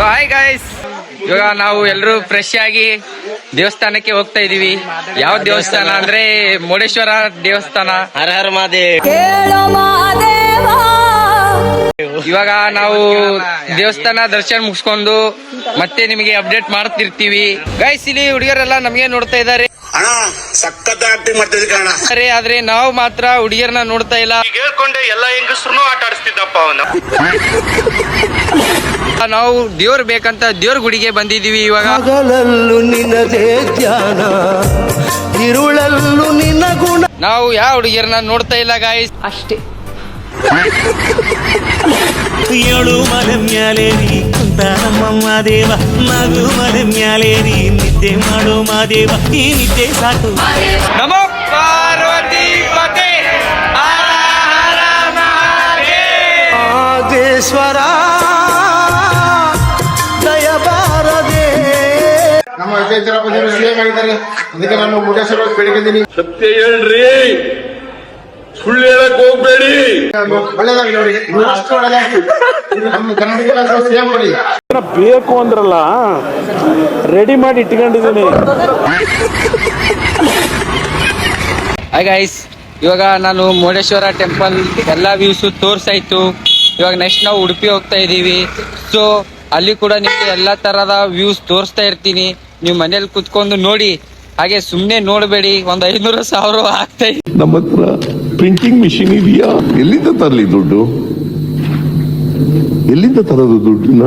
So hi guys, ಇವಾಗ ನಾವು ಎಲ್ಲರೂ ಫ್ರೆಶ್ ಆಗಿ ದೇವಸ್ಥಾನಕ್ಕೆ ಹೋಗ್ತಾ ಇದೀವಿ. ಯಾವ ದೇವಸ್ಥಾನ ಅಂದ್ರೆ ಮುರುಡೇಶ್ವರ ದೇವಸ್ಥಾನ. ಹರ ಹರ ಮಹಾದೇವ್. ಇವಾಗ ನಾವು ದೇವಸ್ಥಾನ ದರ್ಶನ ಮುಗಿಸ್ಕೊಂಡು ಮತ್ತೆ ನಿಮಗೆ ಅಪ್ಡೇಟ್ ಮಾಡ್ತಿರ್ತೀವಿ. ಗೈಸ್, ಇಲ್ಲಿ ಹುಡುಗರೆಲ್ಲ ನಮಗೆ ನೋಡ್ತಾ ಇದ್ದಾರೆ, ಸಖತ್ ಆಕ್ಟಿಂಗ್ ಮಾಡ್ತಿದ್ದೆ ಆದ್ರೆ ನಾವು ಮಾತ್ರ ಹುಡುಗಿಯರನ್ನ ನೋಡ್ತಾ ಇಲ್ಲ. ಹೇಳ್ಕೊಂಡೆ ಎಲ್ಲ ಹೆಂಗಸ್ರು ಆಟ ಆಡಿಸ್ತಿದ್ದಪ್ಪ ಅವನು. ನಾವು ದೇವ್ರು ಬೇಕಂತ ದೇವ್ರ ಗುಡಿಗೆ ಬಂದಿದೀವಿ. ಇವಾಗ ಹಗಲಲ್ಲೂ ನಿನ್ನದೇ ಧ್ಯಾನ, ಇರುಳಲ್ಲೂ ನಿನ್ನ ಗುಣ. ನಾವು ಯಾವ ಹುಡುಗಿಯರನ್ನ ನೋಡ್ತಾ ಇಲ್ಲ ಗಾಯ್ಸ್, ಅಷ್ಟೇ. ಏಳು ಮಲೆ ಮ್ಯಾಲೇರಿ ಕುಂತ ನಮ್ಮ ಮಾದೇವ, ನಗು ಮಲೆ ಮ್ಯಾಲೇರಿ ನಿದ್ದೆ ಮಾಡೋ ಮಾದೇವ. ಈ ನಿದ್ದೆ ಸಾಕು. ನಮೋ ಪಾರ್ವತಿ ಪತೆ ಹರ ಹರ ಮಹಾದೇವ. ನಾಗೇಶ್ವರ ದಯ ಬಾರದೆ. ನಮ್ಮ ಅಧ್ಯಕ್ಷರ ಸಿಎಂ ಆಗಿದ್ದಾರೆ, ಅದಕ್ಕೆ ನಾನು ಮುರುಡೇಶ್ವರ ಬೇಡಿಕೊಂಡಿದ್ದೀನಿ. ಸತ್ಯ ಹೇಳ್ರಿ, ಸುಳ್ಳು ಹೇಳಕ್ ಹೋಗ್ಬೇಡಿ. ಒಳ್ಳೇದಾಗಿ ನೋಡಿ, ಅಷ್ಟು ಒಳ್ಳೇದಾಗಿ ನಮ್ಮ ಕರ್ನಾಟಕ ಸಿಎಂ ನೋಡಿ. ಬೇಕು ಅಂದ್ರಲ್ಲ, ರೆಡಿ ಮಾಡಿ ಇಟ್ಕೊಂಡಿದ್ದೀನಿ. ಹಾಯ್ ಗೈಸ್, ಇವಾಗ ನಾನು ಮುರುಡೇಶ್ವರ ಟೆಂಪಲ್ ಎಲ್ಲ ವ್ಯೂಸು ತೋರ್ಸಾಯ್ತು. ಇವಾಗ ನೆಕ್ಸ್ಟ್ ನಾವು ಉಡುಪಿ ಹೋಗ್ತಾ ಇದೀವಿ. ಸೊ ಅಲ್ಲಿ ಕೂಡ ನಿಮಗೆ ಎಲ್ಲ ತರದ ವ್ಯೂಸ್ ತೋರಿಸ್ತಾ ಇರ್ತೀನಿ. ನೀವು ಮನೇಲಿ ಕುತ್ಕೊಂಡು ನೋಡಿ, ಹಾಗೆ ಸುಮ್ಮನೆ ನೋಡಬೇಡಿ. ಒಂದು 500,000 ಆಗ್ತಾ ಇದೆ. ನಮ್ಮ ಹತ್ರ ಪ್ರಿಂಟಿಂಗ್ ಮಿಷಿನ್ ಇದೆಯಾ? ಎಲ್ಲಿಂದ ತರಲಿ ದುಡ್ಡು? ಎಲ್ಲಿಂದ ತರೋದು ದುಡ್ಡನ್ನ?